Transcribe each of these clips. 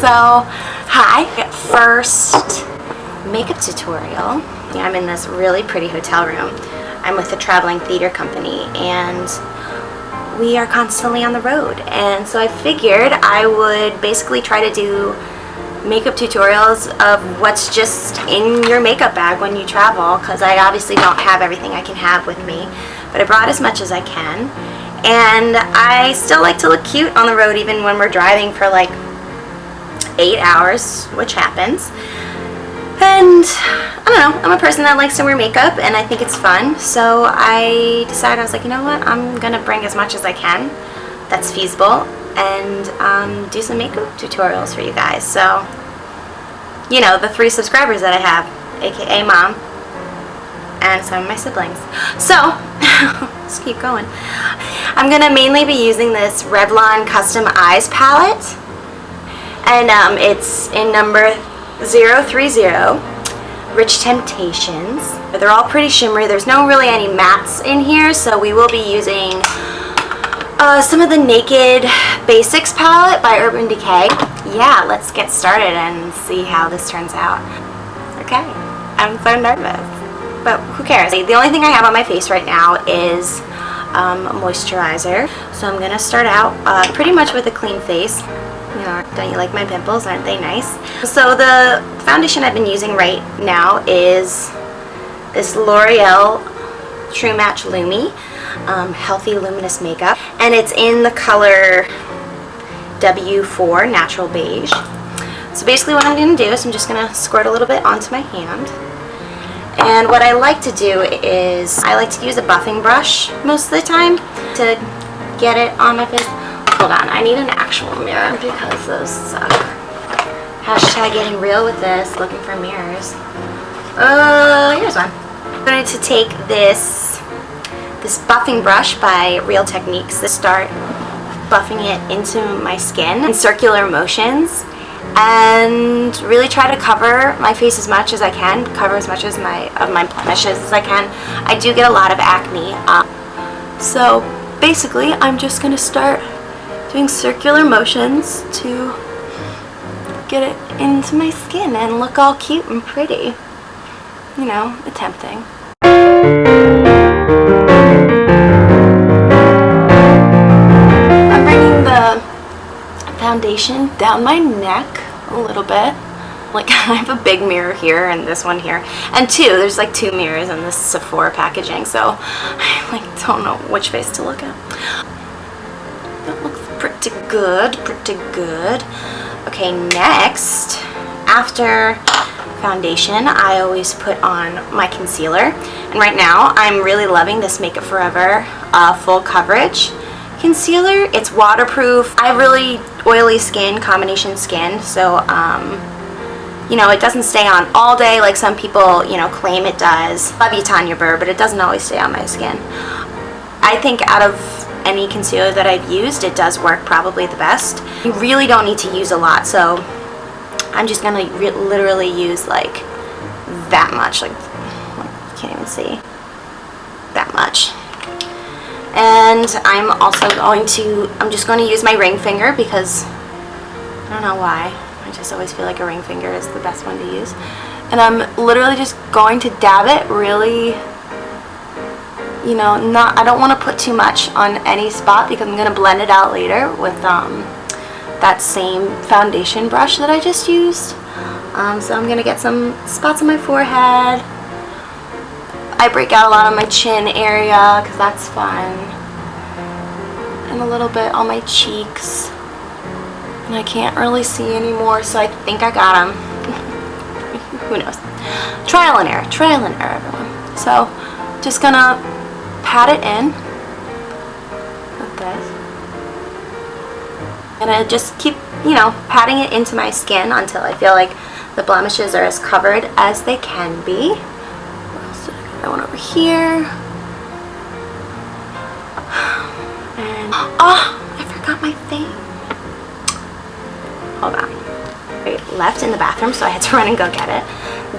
So, hi. First makeup tutorial. I'm in this really pretty hotel room. I'm with a traveling theater company and we are constantly on the road. And so I figured I would basically try to do makeup tutorials of what's just in your makeup bag when you travel, because I obviously don't have everything I can have with me, but I brought as much as I can. And I still like to look cute on the road even when we're driving for like 8 hours, which happens. And I don't know, I'm a person that likes to wear makeup and I think it's fun, so I decided, I was like, you know what, I'm gonna bring as much as I can that's feasible and do some makeup tutorials for you guys. So, you know, the 3 subscribers that I have, aka mom and some of my siblings. So let's keep going. I'm gonna mainly be using this Revlon Custom Eyes palette, and it's in number 030, Rich Temptations. They're all pretty shimmery. There's no really any mattes in here, so we will be using some of the Naked Basics palette by Urban Decay. Yeah, let's get started and see how this turns out. Okay, I'm so nervous, but who cares? The only thing I have on my face right now is moisturizer. So I'm gonna start out pretty much with a clean face. You know, don't you like my pimples? Aren't they nice? So the foundation I've been using right now is this L'Oreal True Match Lumi Healthy Luminous Makeup, and it's in the color W4 Natural Beige. So basically what I'm going to do is I'm just going to squirt a little bit onto my hand. And what I like to do is I like to use a buffing brush most of the time to get it on my face. Hold on, I need an actual mirror because those suck. Hashtag getting real with this, looking for mirrors. Here's one. I'm going to take this buffing brush by Real Techniques to start buffing it into my skin in circular motions and really try to cover my face as much as I can, cover as much as my blemishes as I can. I do get a lot of acne. So basically I'm just going to start doing circular motions to get it into my skin and look all cute and pretty. You know, tempting. I'm bringing the foundation down my neck a little bit. Like, I have a big mirror here and this one here, and there's like 2 mirrors in this Sephora packaging, so I like don't know which face to look at. That looks pretty good, pretty good. Okay, next, after foundation, I always put on my concealer, and right now I'm really loving this Make Up Forever full coverage concealer. It's waterproof. I have really oily skin, combination skin, so you know, it doesn't stay on all day like some people, you know, claim it does. Love you, Tanya Burr, but it doesn't always stay on my skin. I think out of any concealer that I've used, it does work probably the best. You really don't need to use a lot, so I'm just gonna literally use like that much, like you can't even see that much. And I'm also I'm just going to use my ring finger because I don't know why, I just always feel like a ring finger is the best one to use. And I'm literally just going to dab it really, you know, I don't want to put too much on any spot because I'm going to blend it out later with that same foundation brush that I just used. So I'm going to get some spots on my forehead. I break out a lot on my chin area because that's fun. And a little bit on my cheeks. And I can't really see anymore, so I think I got them. Who knows? Trial and error, everyone. So just gonna pat it in with this. And I just keep, you know, patting it into my skin until I feel like the blemishes are as covered as they can be. What else did I got? That one over here. And, oh, I forgot my thing. Hold on. I left in the bathroom, so I had to run and go get it.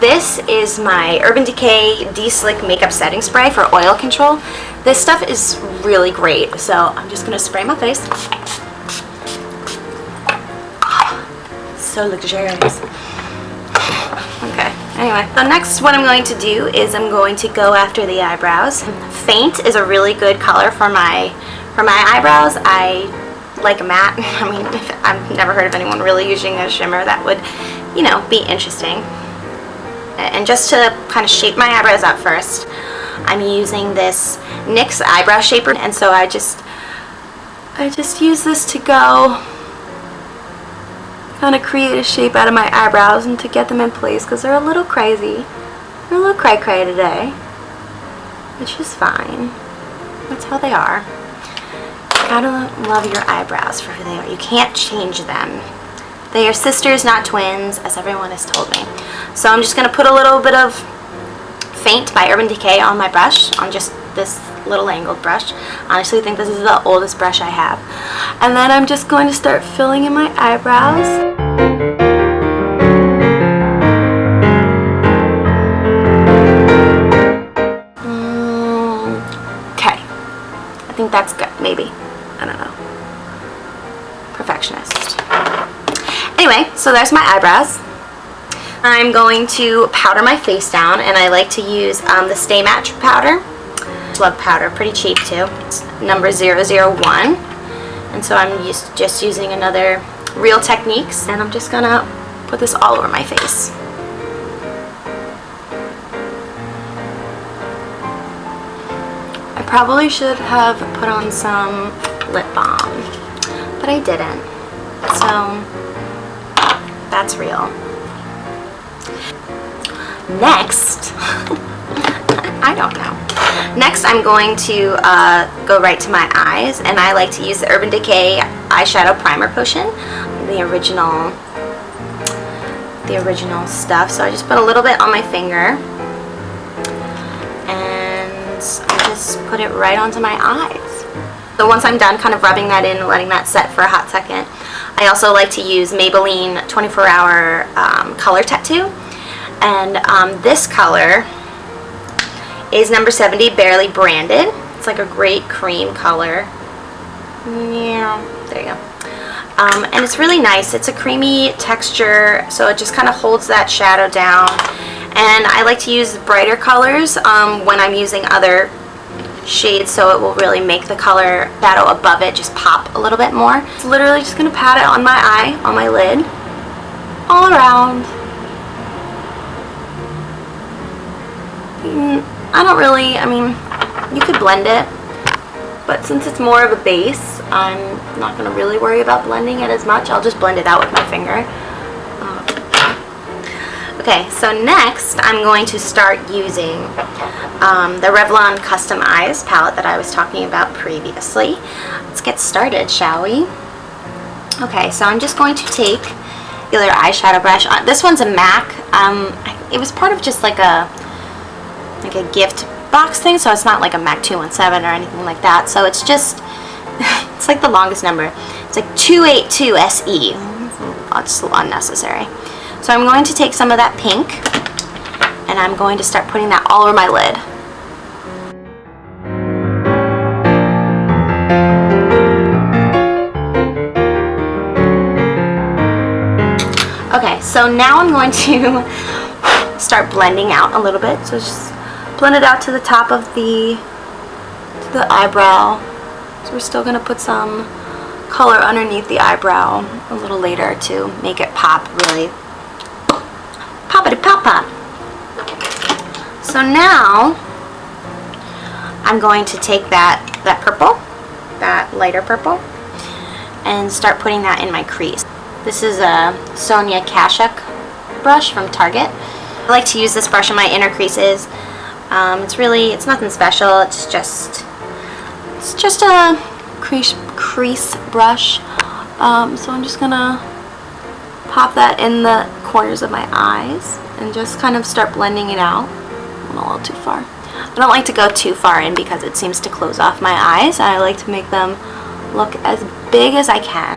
This is my Urban Decay De-Slick Makeup Setting Spray for oil control. This stuff is really great, so I'm just going to spray my face. so luxurious. Okay, anyway. So next what I'm going to do is I'm going to go after the eyebrows. Faint is a really good color for my eyebrows. I like a matte. I mean, I've never heard of anyone really using a shimmer that would, you know, be interesting. And just to kind of shape my eyebrows up first, I'm using this NYX eyebrow shaper, and so I just use this to go kind of create a shape out of my eyebrows and to get them in place, because they're a little crazy. They're a little cray-cray today, which is fine. That's how they are. You gotta love your eyebrows for who they are. You can't change them. They are sisters, not twins, as everyone has told me. So I'm just going to put a little bit of Faint by Urban Decay on my brush, on just this little angled brush. Honestly, I think this is the oldest brush I have. And then I'm just going to start filling in my eyebrows. Okay. I think that's good, maybe. I don't know. Perfectionist. Anyway, so there's my eyebrows. I'm going to powder my face down, and I like to use the Stay Matte powder. Love powder, pretty cheap too. It's number 001. And so I'm just using another Real Techniques, and I'm just gonna put this all over my face. I probably should have put on some lip balm, but I didn't. So that's real. Next, I don't know. Next, I'm going to go right to my eyes, and I like to use the Urban Decay Eyeshadow Primer Potion, the original stuff. So I just put a little bit on my finger, and I just put it right onto my eyes. So once I'm done kind of rubbing that in and letting that set for a hot second, I also like to use Maybelline 24-Hour Color Tattoo. And this color is number 70, Barely Branded. It's like a great cream color. Yeah, there you go. And it's really nice. It's a creamy texture, so it just kind of holds that shadow down. And I like to use brighter colors when I'm using other shades, so it will really make the color shadow above it just pop a little bit more. It's literally just going to pat it on my eye, on my lid, all around. I don't really, I mean, you could blend it, but since it's more of a base, I'm not going to really worry about blending it as much. I'll just blend it out with my finger. Okay, so next I'm going to start using the Revlon Custom Eyes palette that I was talking about previously. Let's get started, shall we? Okay, so I'm just going to take the other eyeshadow brush. This one's a MAC. It was part of just like a gift box thing, so it's not like a MAC 217 or anything like that. So it's just, it's like the longest number. It's like 282 SE. It's unnecessary. So I'm going to take some of that pink, and I'm going to start putting that all over my lid. Okay, so now I'm going to start blending out a little bit. So just blend it out to the top of the eyebrow. So we're still going to put some color underneath the eyebrow a little later to make it pop really. Poppity pop pop. So now I'm going to take that purple, that lighter purple, and start putting that in my crease. This is a Sonia Kashuk brush from Target. I like to use this brush in my inner creases. It's nothing special. It's just a crease brush. So I'm just gonna pop that in the corners of my eyes and just kind of start blending it out. I'm a little too far. I don't like to go too far in because it seems to close off my eyes. I like to make them look as big as I can.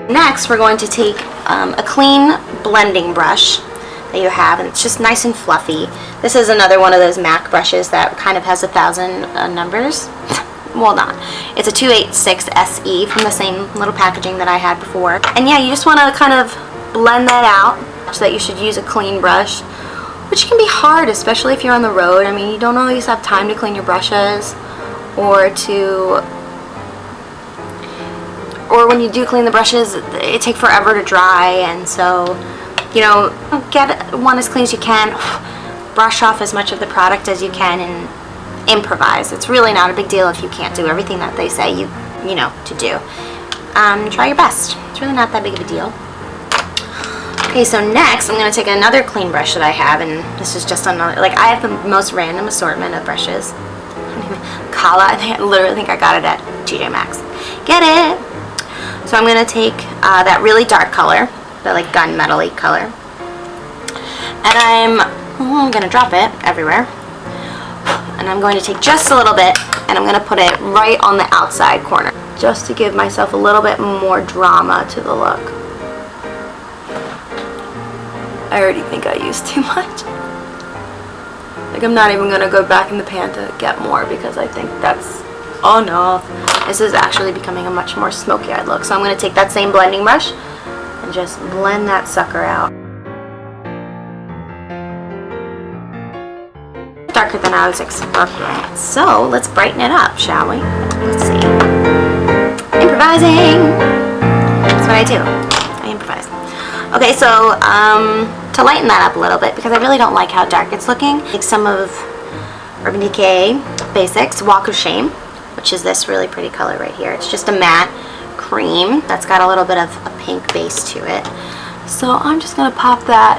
Next, we're going to take a clean blending brush that you have, and it's just nice and fluffy. This is another one of those MAC brushes that kind of has 1,000 numbers. well, not. It's a 286 SE from the same little packaging that I had before. And yeah, you just want to kind of blend that out, so that you should use a clean brush, which can be hard, especially if you're on the road. I mean, you don't always have time to clean your brushes, or when you do clean the brushes, it takes forever to dry, and so, you know, get one as clean as you can. Brush off as much of the product as you can and improvise. It's really not a big deal if you can't do everything that they say you know to do. Try your best. It's really not that big of a deal. Okay, so next I'm going to take another clean brush that I have, and this is just another, like, I have the most random assortment of brushes. Kala, I literally think I got it at TJ Maxx. Get it? So I'm going to take that really dark color, the like gunmetal-y color, and I'm going to drop it everywhere, and I'm going to take just a little bit, and I'm going to put it right on the outside corner, just to give myself a little bit more drama to the look. I already think I used too much. Like, I'm not even going to go back in the pan to get more, because I think that's enough. This is actually becoming a much more smoky-eyed look. So I'm going to take that same blending brush and just blend that sucker out. Darker than I was expecting. So let's brighten it up, shall we? Let's see. Improvising. That's what I do. I improvise. Okay, so to lighten that up a little bit, because I really don't like how dark it's looking, take some of Urban Decay Basics Walk of Shame, which is this really pretty color right here. It's just a matte cream that's got a little bit of a pink base to it. So I'm just going to pop that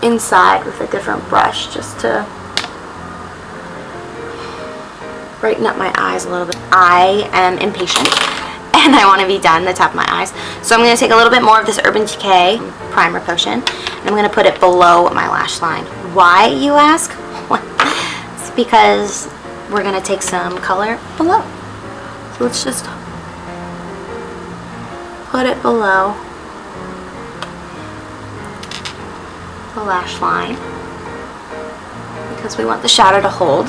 inside with a different brush, just to brighten up my eyes a little bit. I am impatient, and I want to be done the top of my eyes. So I'm going to take a little bit more of this Urban Decay Primer Potion, and I'm going to put it below my lash line. Why, you ask? It's because we're going to take some color below. So let's just put it below the lash line, because we want the shadow to hold.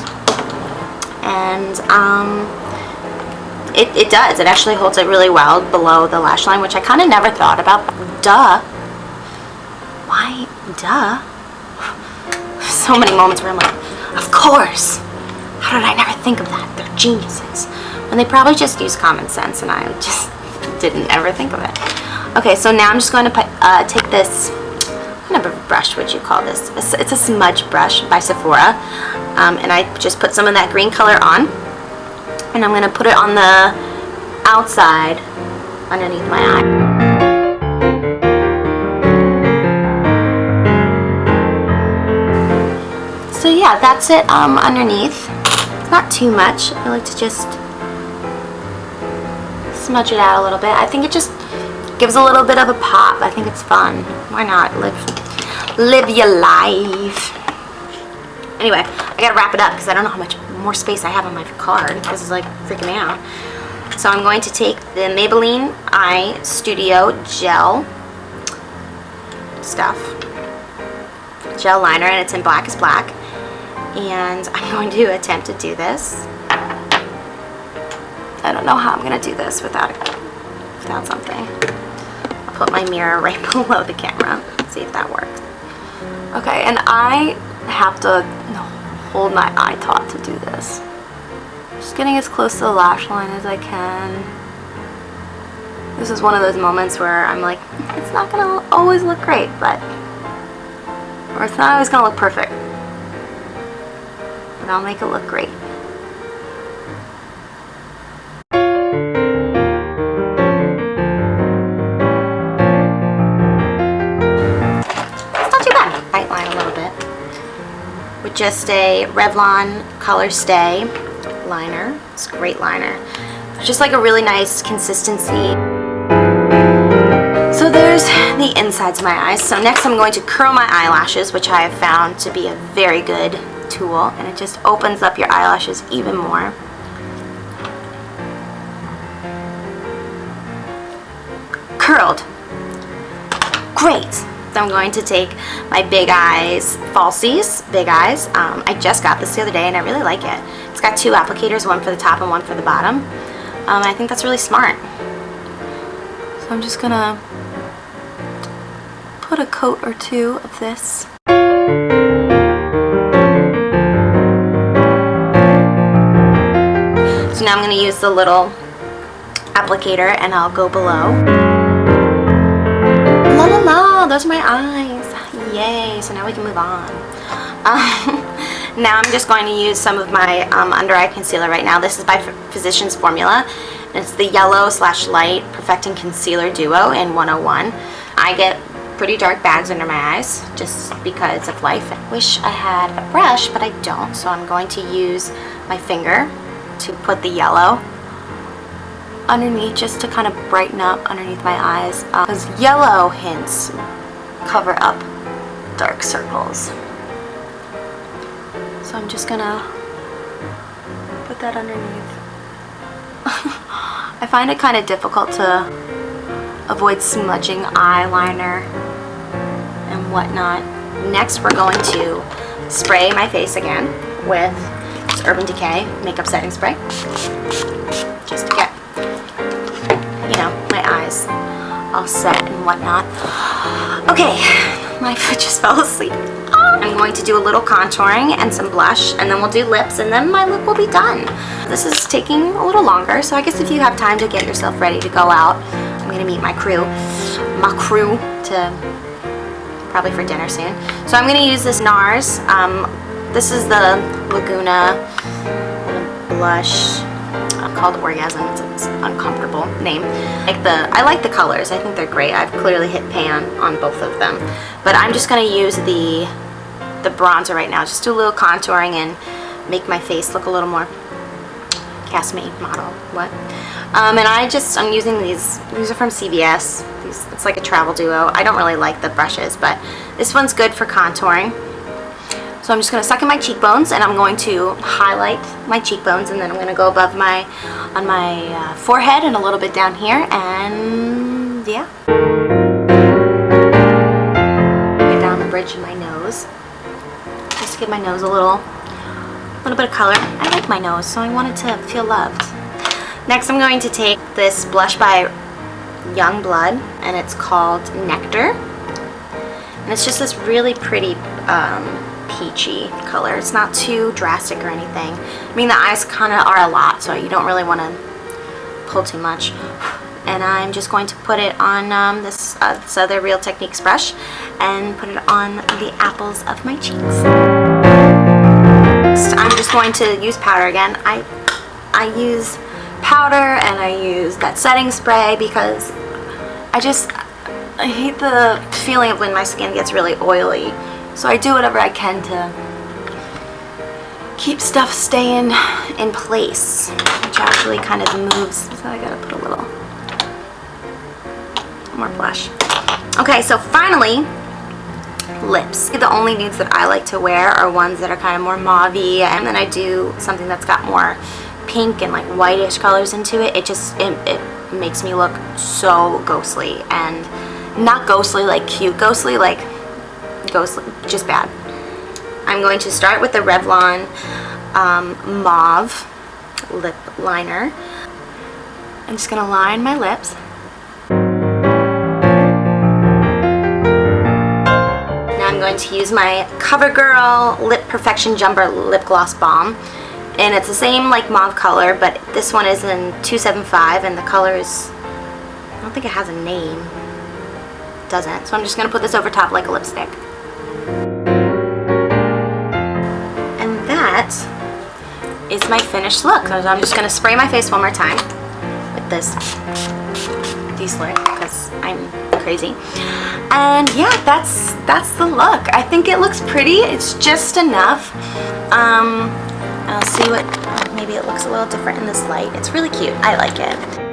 And it does. It actually holds it really well below the lash line, which I kind of never thought about. Duh. Why? Duh. So many moments where I'm like, of course. How did I never think of that? They're geniuses. When they probably just use common sense, and I just didn't ever think of it. Okay, so now I'm just going to take this, what kind of a brush would you call this? It's a smudge brush by Sephora. And I just put some of that green color on, and I'm going to put it on the outside underneath my eye. So yeah, that's it underneath. It's not too much. I like to just smudge it out a little bit. I think it just gives a little bit of a pop. I think it's fun. Why not? Live your life. Anyway, I gotta wrap it up because I don't know how much more space I have on my card. This is like freaking me out. So I'm going to take the Maybelline Eye Studio Gel stuff, gel liner, and it's in Black is Black. And I'm going to attempt to do this. I don't know how I'm gonna do this without something. I'll put my mirror right below the camera. See if that works. Okay, and I have to hold my eye taut to do this. Just getting as close to the lash line as I can. This is one of those moments where I'm like, it's not gonna always look great, or it's not always gonna look perfect, but I'll make it look great. It's not too bad. Outline a little bit with just a Revlon Color Stay liner. It's a great liner. It's just like a really nice consistency. So there's the insides of my eyes. So next I'm going to curl my eyelashes, which I have found to be a very good tool, and it just opens up your eyelashes even more. Curled. Great. I'm going to take my Big Eyes Falsies, Big Eyes. I just got this the other day and I really like it. It's got 2 applicators, one for the top and one for the bottom. I think that's really smart. So I'm just gonna put a coat or 2 of this. So now I'm gonna use the little applicator and I'll go below. La la la, those are my eyes. Yay, so now we can move on. Now I'm just going to use some of my under eye concealer right now. This is by Physicians Formula. And it's the Yellow/Light Perfecting Concealer Duo in 101. I get pretty dark bags under my eyes just because of life. I wish I had a brush, but I don't. So I'm going to use my finger to put the yellow underneath just to kind of brighten up underneath my eyes. Because yellow hints cover up dark circles. So I'm just gonna put that underneath. I find it kind of difficult to avoid smudging eyeliner and whatnot. Next we're going to spray my face again with this Urban Decay makeup setting spray. Just to get, you know, my eyes all set and whatnot. Okay, my foot just fell asleep. I'm going to do a little contouring and some blush, and then we'll do lips, and then my look will be done. This is taking a little longer, so I guess if you have time to get yourself ready to go out, I'm going to meet my crew to probably for dinner soon. So I'm going to use this NARS. This is the Laguna blush called Orgasm. It's an uncomfortable name. I like the colors. I think they're great. I've clearly hit pan on both of them. But I'm just going to use the bronzer right now. Just do a little contouring and make my face look a little more castmate model. What? And I'm using these. These are from CVS. It's like a travel duo. I don't really like the brushes, but this one's good for contouring. So I'm just going to suck in my cheekbones, and I'm going to highlight my cheekbones, and then I'm going to go above on my forehead and a little bit down here, and yeah. Get down the bridge of my nose, just to give my nose a little bit of color. I like my nose, so I want it to feel loved. Next I'm going to take this blush by Youngblood, and it's called Nectar, and it's just this really pretty peachy color. It's not too drastic or anything. I mean, the eyes kind of are a lot, so you don't really want to pull too much. And I'm just going to put it on this other Real Techniques brush and put it on the apples of my cheeks. Next, I'm just going to use powder again. I use powder and I use that setting spray because I hate the feeling of when my skin gets really oily. So I do whatever I can to keep stuff staying in place, which actually kind of moves. So I gotta put a little more blush. Okay, so finally, lips. The only nudes that I like to wear are ones that are kind of more mauve-y, and then I do something that's got more pink and like whitish colors into it. It makes me look so ghostly, and not ghostly like cute ghostly, like ghostly, just bad. I'm going to start with the Revlon Mauve lip liner. I'm just going to line my lips. Now I'm going to use my CoverGirl Lip Perfection Jumper Lip Gloss Balm. And it's the same like mauve color, but this one is in 275, and the color is, I don't think it has a name. It doesn't. So I'm just going to put this over top like a lipstick. And that is my finished look. So I'm just going to spray my face one more time with this de-slur because I'm crazy. And yeah, that's the look. I think it looks pretty. It's just enough. I'll see what, maybe it looks a little different in this light. It's really cute. I like it.